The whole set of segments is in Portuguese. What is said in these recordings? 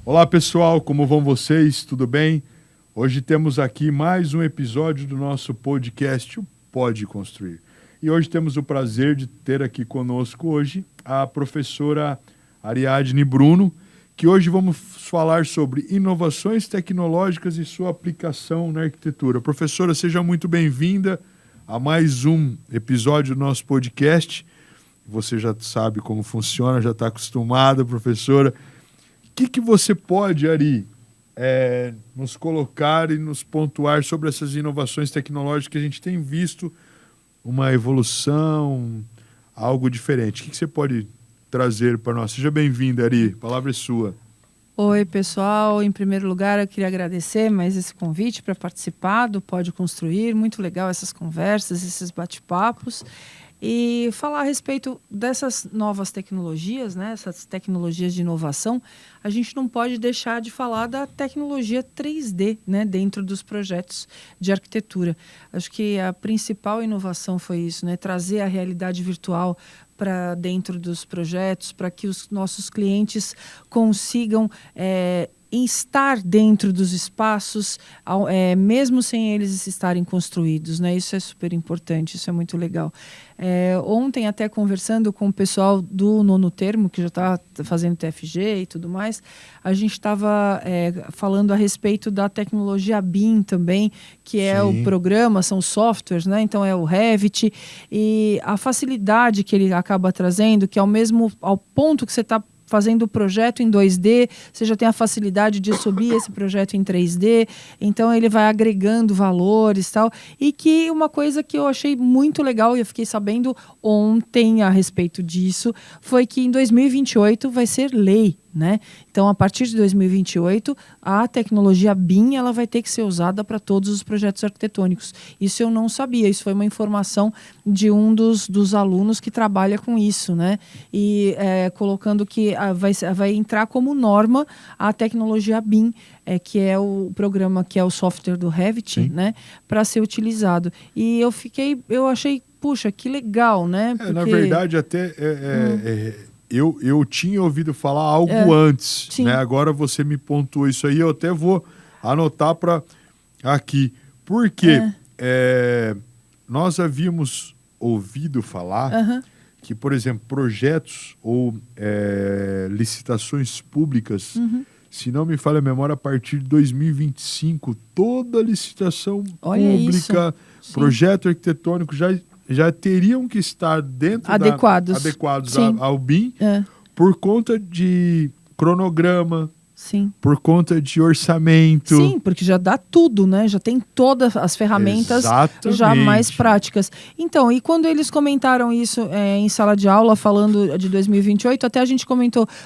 Olá pessoal, como vão vocês? Tudo bem? Hoje temos aqui mais um episódio do nosso podcast, o Pode Construir. E hoje temos o prazer de ter aqui conosco hoje a professora Ariadne Bruno, que hoje vamos falar sobre inovações tecnológicas e sua aplicação na arquitetura. Professora, seja muito bem-vinda a mais um episódio do nosso podcast. Você já sabe como funciona, já está acostumada, professora. O que você pode, Ari, nos colocar e nos pontuar sobre essas inovações tecnológicas que a gente tem visto uma evolução, algo diferente? O que você pode trazer para nós? Seja bem-vinda, Ari. A palavra é sua. Oi, pessoal. Em primeiro lugar, eu queria agradecer mais esse convite para participar do Pode Construir. Muito legal essas conversas, esses bate-papos. E falar a respeito dessas novas tecnologias, né, essas tecnologias de inovação, a gente não pode deixar de falar da tecnologia 3D, né, dentro dos projetos de arquitetura. Acho que a principal inovação foi isso, né, trazer a realidade virtual para dentro dos projetos, para que os nossos clientes consigam estar dentro dos espaços, mesmo sem eles estarem construídos, né? Isso é super importante, isso é muito legal. Ontem, até conversando com o pessoal do Nono Termo, que já está fazendo TFG e tudo mais, a gente estava falando a respeito da tecnologia BIM também, que é o programa, são softwares, né? Então é o Revit, e a facilidade que ele acaba trazendo, que ao ponto que você está fazendo o projeto em 2D, você já tem a facilidade de subir esse projeto em 3D, então ele vai agregando valores e tal, e que uma coisa que eu achei muito legal, e eu fiquei sabendo ontem a respeito disso, foi que em 2028 vai ser lei, né? Então, a partir de 2028, a tecnologia BIM ela vai ter que ser usada para todos os projetos arquitetônicos. Isso eu não sabia, isso foi uma informação de um dos alunos que trabalha com isso, né? E colocando que vai entrar como norma a tecnologia BIM, que é o programa, que é o software do Revit, né? Para ser utilizado. E eu achei, puxa, que legal, né? Na verdade, até... Eu tinha ouvido falar algo antes, né? Agora você me pontuou isso aí, eu até vou anotar para aqui. Porque nós havíamos ouvido falar que, por exemplo, projetos ou licitações públicas, se não me falha a memória, a partir de 2025, toda licitação pública, projeto arquitetônico já teriam que estar adequados ao BIM por conta de cronograma, por conta de orçamento. Sim, porque já dá tudo, né? Já tem todas as ferramentas já mais práticas. Então, e quando eles comentaram isso em sala de aula, falando de 2028, até a gente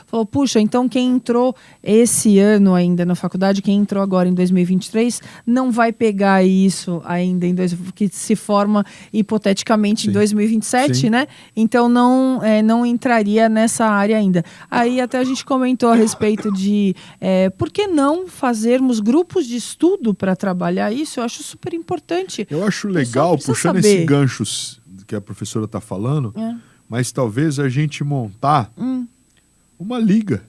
falou, puxa, então quem entrou esse ano ainda na faculdade, quem entrou agora em 2023, não vai pegar isso ainda, que se forma hipoteticamente em 2027, né? Então, não entraria nessa área ainda. Aí até a gente comentou a respeito de por que não fazermos grupos de estudo para trabalhar isso? Eu acho super importante. Eu acho legal, puxando esse gancho que a professora está falando, mas talvez a gente montar uma liga.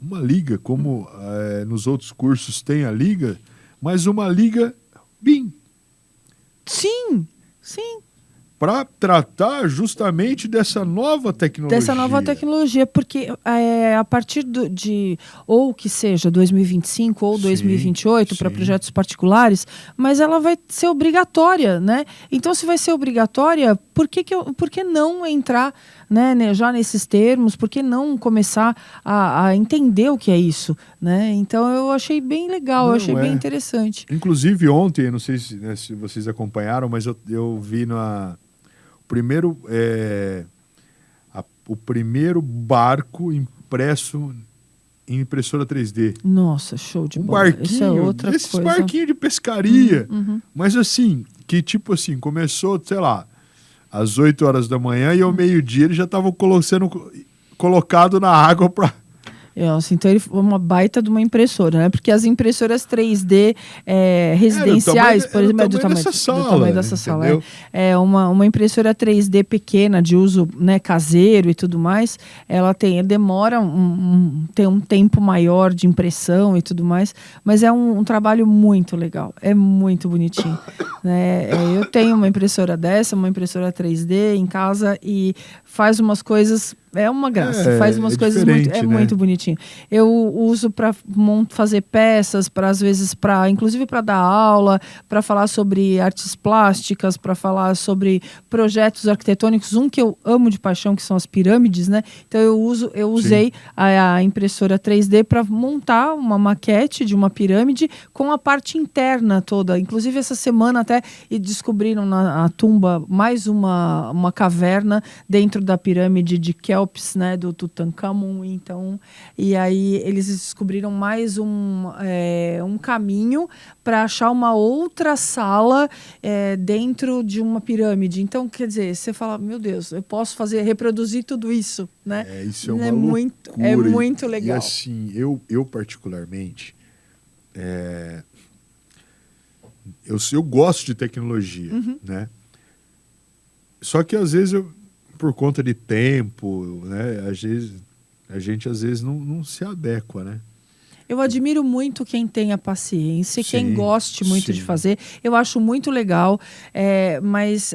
Uma liga, como nos outros cursos tem a liga, mas uma liga BIM. Sim. Para tratar justamente dessa nova tecnologia. Porque a partir ou que seja 2025 ou 2028 para projetos particulares, mas ela vai ser obrigatória, né? Então, se vai ser obrigatória, por que não entrar, né, já nesses termos? Por que não começar a entender o que é isso, né? Então, eu achei bem legal, eu achei bem interessante. Inclusive, ontem, não sei se vocês acompanharam, mas eu vi o primeiro barco impresso em impressora 3D. Nossa, show de bola. Barquinho, isso é outra esses coisa. Barquinhos de pescaria. Mas assim, que tipo assim, começou, sei lá, às 8 horas da manhã e ao meio-dia ele já estava sendo colocado na água para Então ele foi uma baita de uma impressora, né? Porque as impressoras 3D residenciais, por exemplo, é do tamanho dessa sala. É uma impressora 3D pequena, de uso, né, caseiro e tudo mais. Demora tem um tempo maior de impressão e tudo mais, mas é um trabalho muito legal, é muito bonitinho. Né? Eu tenho uma impressora dessa, uma impressora 3D em casa e faz umas coisas, é uma graça, faz umas coisas muito bonitinho. Eu uso para fazer peças, às vezes inclusive para dar aula, para falar sobre artes plásticas, para falar sobre projetos arquitetônicos, um que eu amo de paixão, que são as pirâmides, né? Então eu usei a impressora 3D para montar uma maquete de uma pirâmide com a parte interna toda. Inclusive essa semana até descobriram na tumba mais uma caverna dentro da pirâmide de Kelps, né, do Tutankhamon. Então, e aí eles descobriram mais um caminho para achar uma outra sala dentro de uma pirâmide. Então, quer dizer, você fala, meu Deus, eu posso reproduzir tudo isso, né? Isso é uma loucura. É muito legal. E assim, eu particularmente, eu gosto de tecnologia, né? Só que às vezes por conta de tempo, né? A gente às vezes não se adequa, né? Eu admiro muito quem tenha paciência, quem goste muito de fazer. Eu acho muito legal, mas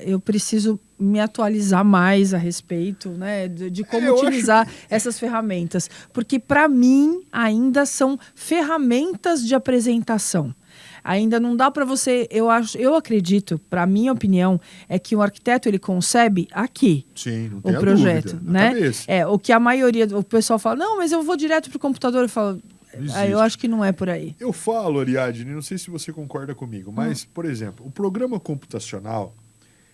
eu preciso me atualizar mais a respeito, né, de como utilizar essas ferramentas. Porque, para mim, ainda são ferramentas de apresentação. Ainda não dá para você, eu acredito, para minha opinião, é que o arquiteto ele concebe aqui. Sim, não tem o projeto, dúvida, né? Cabeça. O que a maioria, o pessoal fala, não, mas eu vou direto pro computador. Eu falo, eu acho que não é por aí. Eu falo, Ariadne, não sei se você concorda comigo, mas, por exemplo, o programa computacional,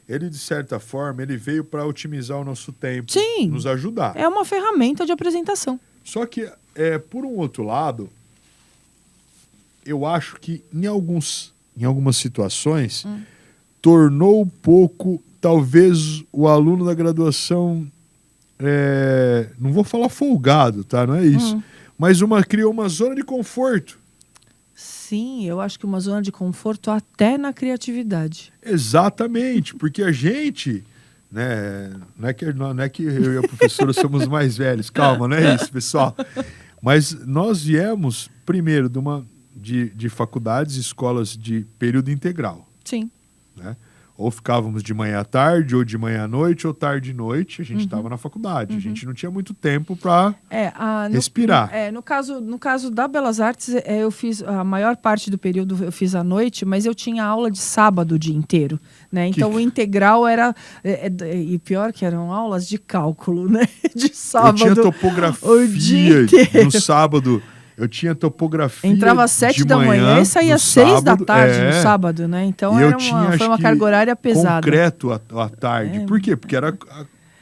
ele de certa forma, ele veio para otimizar o nosso tempo, nos ajudar. É uma ferramenta de apresentação. Só que, por um outro lado, eu acho que em algumas situações tornou um pouco, talvez, o aluno da graduação, não vou falar folgado, tá? Não é isso. Mas criou uma zona de conforto. Sim, eu acho que uma zona de conforto até na criatividade. Exatamente, porque a gente, né, não é que eu e a professora somos mais velhos, calma, não é isso, pessoal. Mas nós viemos, primeiro, de faculdades, escolas de período integral. Sim. Né? Ou ficávamos de manhã à tarde, ou de manhã à noite, ou tarde à noite, a gente estava na faculdade. A gente não tinha muito tempo para respirar. No caso da Belas Artes, eu fiz a maior parte do período eu fiz à noite, mas eu tinha aula de sábado o dia inteiro. Né? Então o integral era... e pior que eram aulas de cálculo, né? De sábado. Eu tinha topografia no sábado. Eu tinha topografia. Entrava às 7 da manhã e saía às 6 da tarde no sábado, né? Então foi uma carga horária pesada. Concreto à tarde. Por quê? Porque era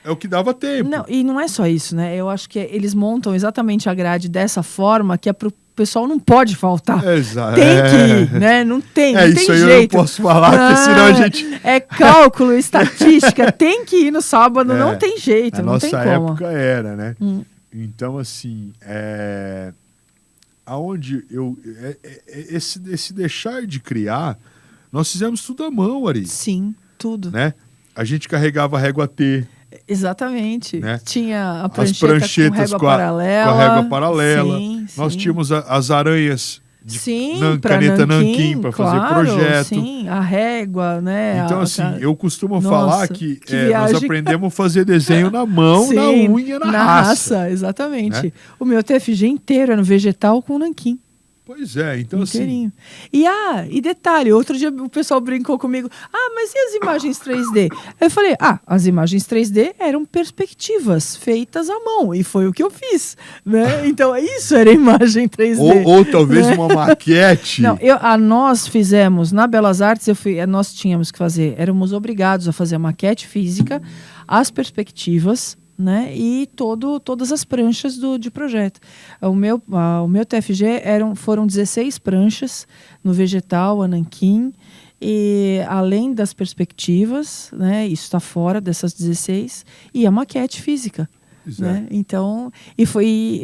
o que dava tempo. Não, e não é só isso, né? Eu acho que eles montam exatamente a grade dessa forma que o pessoal não pode faltar. Exato. Tem que ir, né? Não tem isso jeito. Aí eu não posso falar, porque senão a gente... É cálculo, estatística, tem que ir no sábado, não tem jeito, não tem como. Na nossa época era, né? Então, assim, aonde esse deixar de criar, nós fizemos tudo à mão, Ari. Sim, tudo. Né? A gente carregava a régua T. Exatamente. Né? Tinha as pranchetas com a régua paralela. Sim, nós tínhamos as aranhas de caneta nanquim para fazer projeto. Sim, a régua, né? Então, eu costumo falar que nós aprendemos a fazer desenho na mão, na unha, na raça. Exatamente. Né? O meu TFG inteiro era no vegetal com nanquim. Pois é, então inteirinho. E detalhe, outro dia o pessoal brincou comigo, mas e as imagens 3D? Eu falei, as imagens 3D eram perspectivas feitas à mão, e foi o que eu fiz, né? Então isso era imagem 3D. Ou talvez uma maquete. Não, nós fizemos, na Belas Artes, nós tínhamos que fazer, éramos obrigados a fazer a maquete física, as perspectivas, né? E todas as pranchas de projeto. O meu TFG foram 16 pranchas no vegetal, a nanquim, e além das perspectivas, né? Isso está fora dessas 16, e a maquete física. Pois né? Então,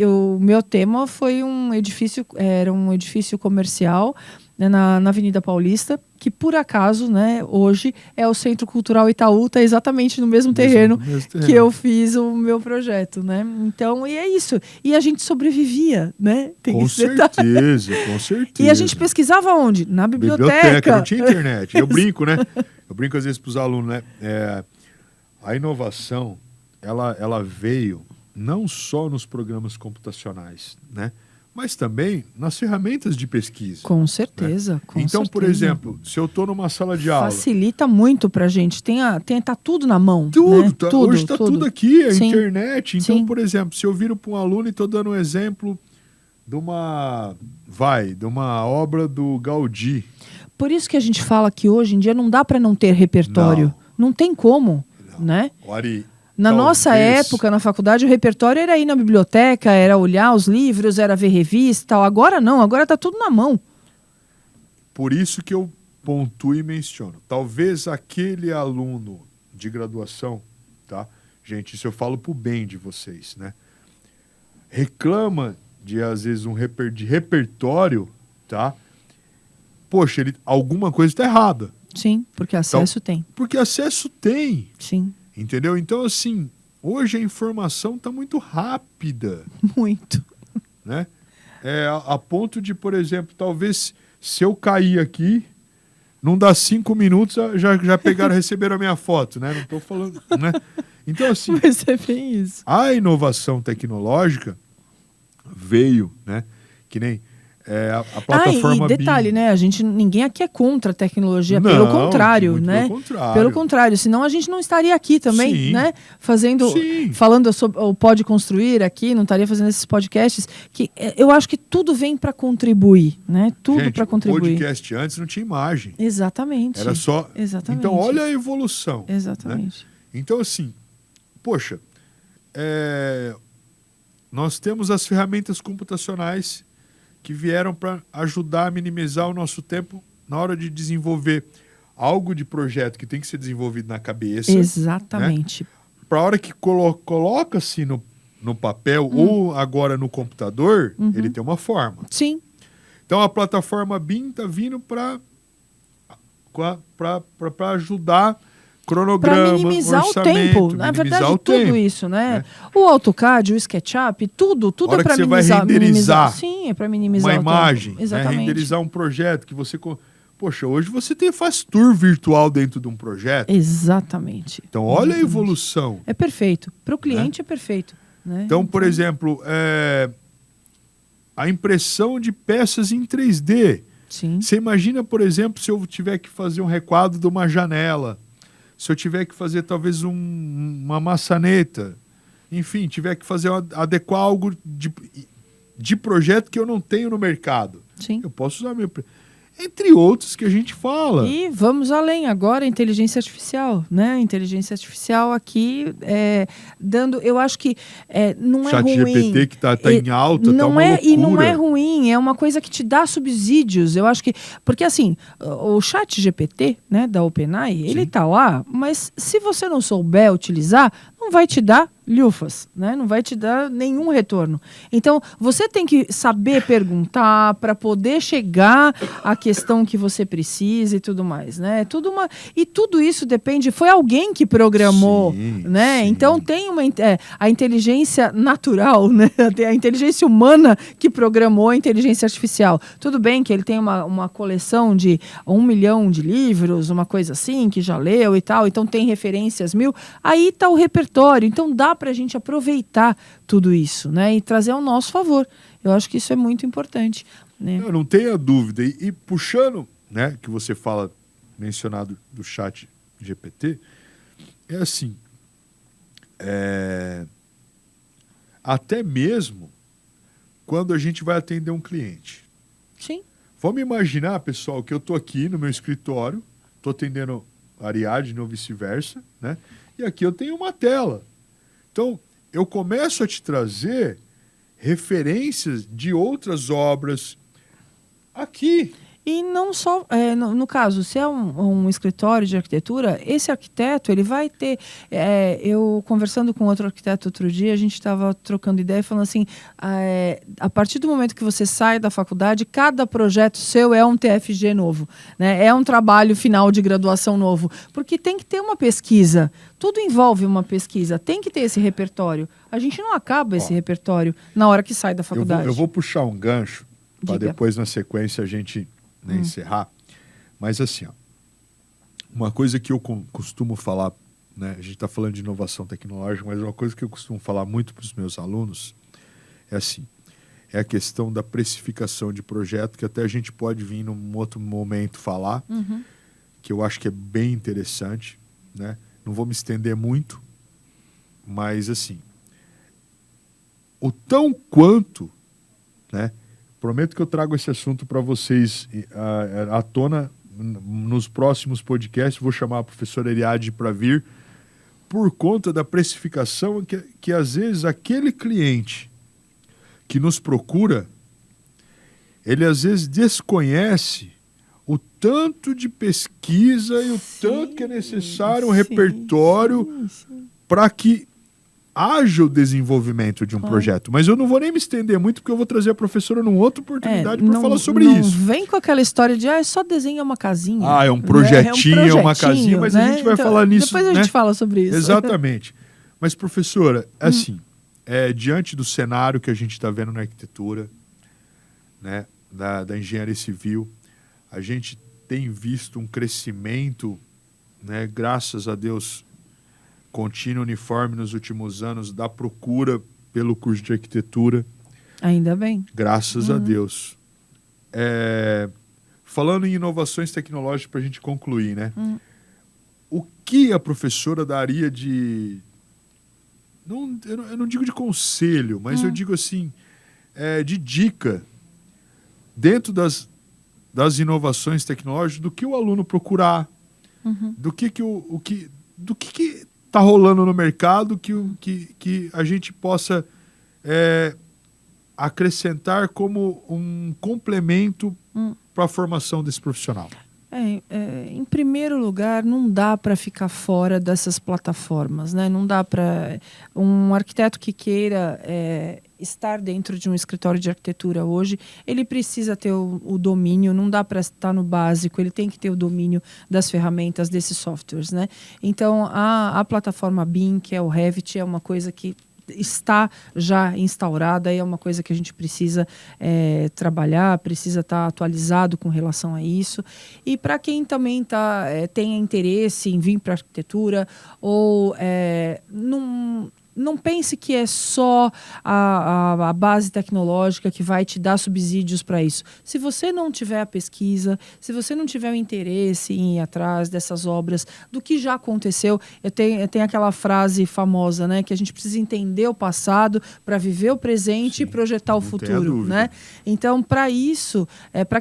o meu tema foi era um edifício comercial, né, na Avenida Paulista, que por acaso, né, hoje é o Centro Cultural Itaú, está exatamente no mesmo terreno que eu fiz o meu projeto, né? Então, e é isso. E a gente sobrevivia, né? Tem Com esse detalhe. certeza, com certeza. E a gente pesquisava onde? Na biblioteca. Não tinha internet. Eu brinco, né? Eu brinco às vezes para os alunos, né? A inovação, ela veio não só nos programas computacionais, né? Mas também nas ferramentas de pesquisa. Com certeza. Né? Com então, certeza. por exemplo, se eu estou numa sala de aula... Facilita muito para a gente. Tá tudo na mão. Tudo. Né? Hoje está tudo aqui, a Sim. internet. Então, Sim. por exemplo, se eu viro para um aluno e estou dando um exemplo de uma obra do Gaudí. Por isso que a gente fala que hoje em dia não dá para não ter repertório. Não tem como, né? Ari, na nossa época, na faculdade, o repertório era ir na biblioteca, era olhar os livros, era ver revista e tal. Agora não, agora está tudo na mão. Por isso que eu pontuo e menciono. Talvez aquele aluno de graduação, tá? Gente, isso eu falo pro bem de vocês, né? Reclama de, às vezes, de repertório, tá? Poxa, alguma coisa está errada. Sim, porque acesso tem. Porque acesso tem. Sim. Entendeu? Então, assim, hoje a informação está muito rápida. Muito. Né? A ponto de, por exemplo, talvez se eu cair aqui, não dá 5 minutos, já pegaram, receberam a minha foto, né? Não estou falando, né? Então, assim, mas é bem isso. A inovação tecnológica veio, né? Que nem a plataforma e detalhe, né? Ninguém aqui é contra a tecnologia, não, pelo contrário, né? Pelo contrário. Pelo contrário, senão a gente não estaria aqui também, Sim. né? Falando sobre o Pode Construir aqui, não estaria fazendo esses podcasts, que eu acho que tudo vem para contribuir, né? Tudo para contribuir. O podcast antes não tinha imagem. Exatamente. Era só. Exatamente. Então, olha a evolução. Exatamente. Né? Então, assim, poxa, nós temos as ferramentas computacionais que vieram para ajudar a minimizar o nosso tempo na hora de desenvolver algo de projeto que tem que ser desenvolvido na cabeça. Exatamente. Né? Para a hora que coloca-se no papel ou agora no computador, ele tem uma forma. Sim. Então a plataforma BIM está vindo para ajudar cronograma, para minimizar orçamento, o tempo. Na verdade, tudo isso, né? O AutoCAD, o SketchUp, tudo é para minimizar. Sim, é para minimizar uma imagem, exatamente. Né? Renderizar um projeto que você... Poxa, hoje você faz tour virtual dentro de um projeto. Exatamente. Então, olha a evolução. É perfeito. Para o cliente é perfeito. Né? Então, por exemplo, a impressão de peças em 3D. Sim. Você imagina, por exemplo, se eu tiver que fazer um requadro de uma janela, se eu tiver que fazer talvez uma maçaneta, enfim, tiver que adequar algo de projeto que eu não tenho no mercado. Sim. Eu posso usar entre outros que a gente fala. E vamos além agora, inteligência artificial, né? Inteligência artificial aqui eu acho que não é ruim. ChatGPT que tá em alta, não tá uma loucura. E não é ruim, é uma coisa que te dá subsídios. Eu acho que, porque assim, o ChatGPT, né, da OpenAI, ele tá lá, mas se você não souber utilizar, não vai te dar lufas, né? Não vai te dar nenhum retorno. Então, você tem que saber perguntar para poder chegar à questão que você precisa e tudo mais, né? E tudo isso depende... Foi alguém que programou, né? Sim. Então, tem a inteligência natural, né? A inteligência humana que programou a inteligência artificial. Tudo bem que ele tem uma coleção de 1 milhão de livros, uma coisa assim, que já leu e tal, então tem referências 1000. Aí está o repertório. Então, dá para a gente aproveitar tudo isso, né? E trazer ao nosso favor. Eu acho que isso é muito importante. Né? Não tenha dúvida. E puxando, né, que você fala, mencionado do ChatGPT, é assim, até mesmo quando a gente vai atender um cliente. Sim. Vamos imaginar, pessoal, que eu estou aqui no meu escritório, estou atendendo a Ariadne ou vice-versa, né? E aqui eu tenho uma tela. Então, eu começo a te trazer referências de outras obras aqui. E não só, no caso, se é um escritório de arquitetura, esse arquiteto, ele vai ter... eu conversando com outro arquiteto outro dia, a gente estava trocando ideia, falando assim, a partir do momento que você sai da faculdade, cada projeto seu é um TFG novo, né? É um trabalho final de graduação novo, porque tem que ter uma pesquisa. Tudo envolve uma pesquisa, tem que ter esse repertório. A gente não acaba esse repertório na hora que sai da faculdade. Eu vou puxar um gancho, para Diga. depois, na sequência, a gente encerrar. Mas assim, ó, uma coisa que eu costumo falar, né, a gente está falando de inovação tecnológica, mas uma coisa que eu costumo falar muito para os meus alunos é assim, é a questão da precificação de projeto, que até a gente pode vir num outro momento falar, que eu acho que é bem interessante, né? Não vou me estender muito, mas assim, o tão quanto, né? Prometo que eu trago esse assunto para vocês à tona nos próximos podcasts. Vou chamar a professora Ariadne para vir, por conta da precificação que às vezes aquele cliente que nos procura, ele às vezes desconhece o tanto de pesquisa e o tanto que é necessário um repertório para que haja o desenvolvimento de um projeto. Mas eu não vou nem me estender muito, porque eu vou trazer a professora numa outra oportunidade para falar sobre isso. Não vem com aquela história de só desenha uma casinha. É um projetinho, é uma casinha, mas né? a gente vai falar nisso. Depois a gente fala sobre isso. Exatamente. Mas, professora, assim, diante do cenário que a gente está vendo na arquitetura, né, da engenharia civil, a gente tem visto um crescimento, né, graças a Deus, contínuo, uniforme nos últimos anos, da procura pelo curso de arquitetura. Ainda bem. Graças a Deus. Falando em inovações tecnológicas, para a gente concluir, né? O que a professora daria de... eu não digo de conselho, mas eu digo assim, de dica, dentro das inovações tecnológicas, do que o aluno procurar, do que está rolando no mercado, que a gente possa acrescentar como um complemento para a formação desse profissional. Em primeiro lugar, não dá para ficar fora dessas plataformas, né? Não dá para... Um arquiteto que queira estar dentro de um escritório de arquitetura hoje, ele precisa ter o domínio, não dá para estar no básico, ele tem que ter o domínio das ferramentas, desses softwares, né? Então, a plataforma BIM, que é o Revit, é uma coisa que está já instaurada, é uma coisa que a gente precisa trabalhar, precisa estar atualizado com relação a isso. E para quem também tenha interesse em vir para a arquitetura ou não pense que é só a base tecnológica que vai te dar subsídios para isso. Se você não tiver a pesquisa, se você não tiver o interesse em ir atrás dessas obras, do que já aconteceu, eu tenho aquela frase famosa, né, que a gente precisa entender o passado para viver o presente e projetar o futuro, né? Então, para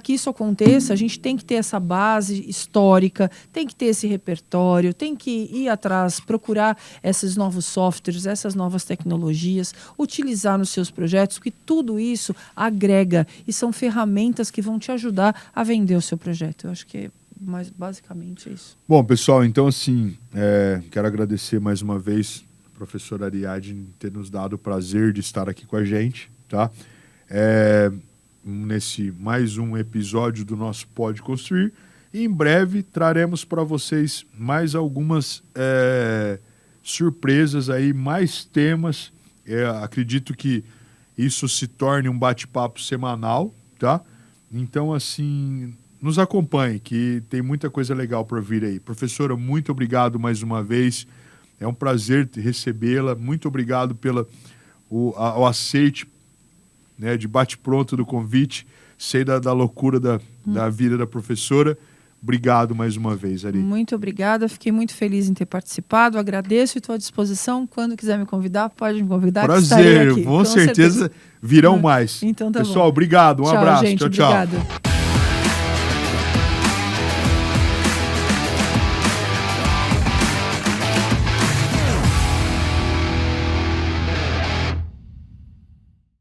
que isso aconteça, a gente tem que ter essa base histórica, tem que ter esse repertório, tem que ir atrás, procurar esses novos softwares, essas novas tecnologias, utilizar nos seus projetos, porque tudo isso agrega e são ferramentas que vão te ajudar a vender o seu projeto. Eu acho que basicamente é isso. Bom, pessoal, então assim, quero agradecer mais uma vez a professora Ariadne ter nos dado o prazer de estar aqui com a gente, tá? Nesse mais um episódio do nosso Pode Construir. E em breve traremos para vocês mais algumas surpresas aí, mais temas. Acredito que isso se torne um bate-papo semanal, tá? Então, assim, nos acompanhe, que tem muita coisa legal para vir aí. Professora, muito obrigado mais uma vez. É um prazer recebê-la. Muito obrigado pelo aceite, né, de bate-pronto do convite. Sei da loucura da vida da professora. Obrigado mais uma vez, Ari. Muito obrigada, fiquei muito feliz em ter participado, agradeço e estou à disposição. Quando quiser me convidar, pode me convidar. Prazer, com certeza virão mais. Então tá Pessoal, bom. Obrigado, um Tchau, abraço. Gente, tchau, tchau. Obrigada.